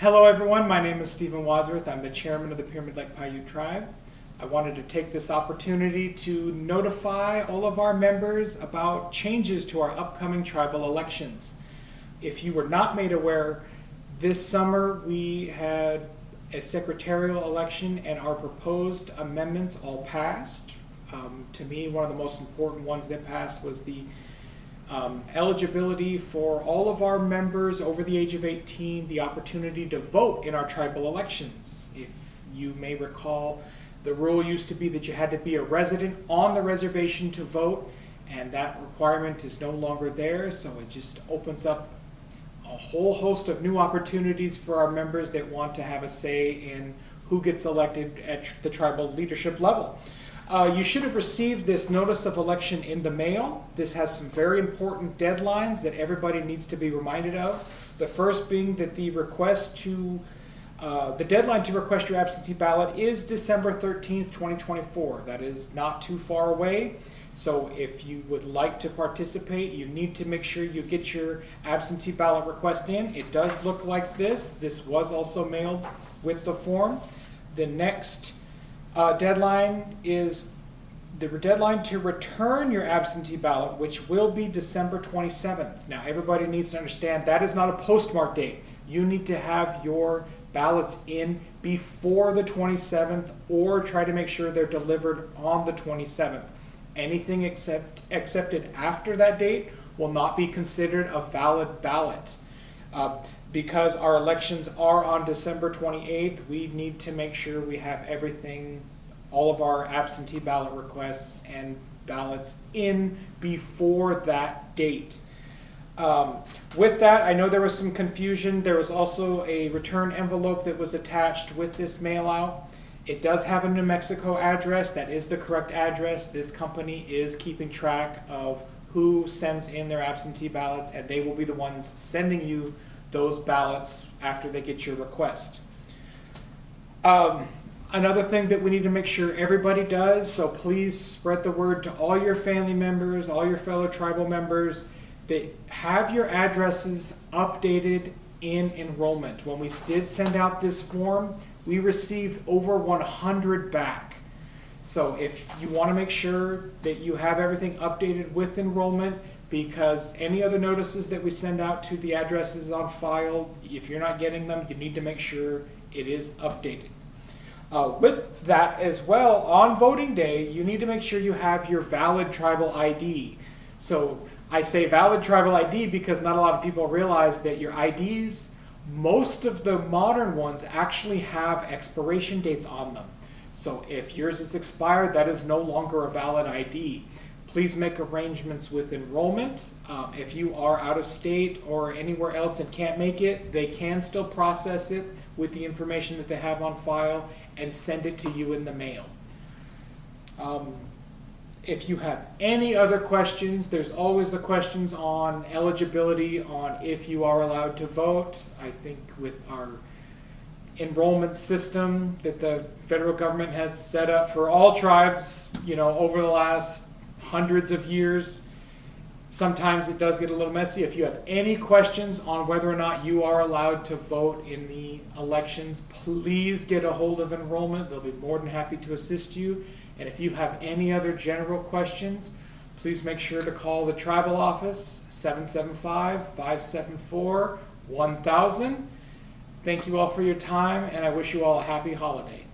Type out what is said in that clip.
Hello everyone, my name is Stephen Wadsworth. I'm the chairman of the Pyramid Lake Paiute Tribe. I wanted to take this opportunity to notify all of our members about changes to our upcoming tribal elections. If you were not made aware, this summer we had a secretarial election and our proposed amendments all passed. To me, one of the most important ones that passed was the eligibility for all of our members over the age of 18, the opportunity to vote in our tribal elections. If you may recall, the rule used to be that you had to be a resident on the reservation to vote, and that requirement is no longer there, so it just opens up a whole host of new opportunities for our members that want to have a say in who gets elected at the tribal leadership level. You should have received this notice of election in the mail. This has some very important deadlines that everybody needs to be reminded of. The first being that the deadline to request your absentee ballot is December 13th, 2024. That is not too far away. So if you would like to participate, you need to make sure you get your absentee ballot request in. It does look like this. This was also mailed with the form. The next deadline is the deadline to return your absentee ballot, which will be December 27th. Now, everybody needs to understand that is not a postmark date. You need to have your ballots in before the 27th or try to make sure they're delivered on the 27th. Anything accepted after that date will not be considered a valid ballot. Because our elections are on December 28th, we need to make sure we have everything, all of our absentee ballot requests and ballots in before that date. With that, I know there was some confusion. There was also a return envelope that was attached with this mail out. It does have a New Mexico address. That is the correct address. This company is keeping track of who sends in their absentee ballots, and they will be the ones sending you those ballots after they get your request. Another thing that we need to make sure everybody does, so please spread the word to all your family members, all your fellow tribal members, that have your addresses updated in enrollment. When we did send out this form, we received over 100 back. So if you want to make sure that you have everything updated with enrollment, because any other notices that we send out to the addresses on file, if you're not getting them, you need to make sure it is updated. With that as well, on voting day, you need to make sure you have your valid tribal ID. So I say valid tribal ID because not a lot of people realize that your IDs, most of the modern ones actually have expiration dates on them. So if yours is expired, that is no longer a valid ID. Please make arrangements with enrollment. If you are out of state or anywhere else and can't make it, they can still process it with the information that they have on file and send it to you in the mail. If you have any other questions, there's always the questions on eligibility, on if you are allowed to vote. I think with our enrollment system that the federal government has set up for all tribes, over the last hundreds of years, sometimes it does get a little messy. If you have any questions on whether or not you are allowed to vote in the elections, please get a hold of enrollment. They'll be more than happy to assist you. And if you have any other general questions, please make sure to call the tribal office, 775-574-1000. Thank you all for your time, and I wish you all a happy holiday.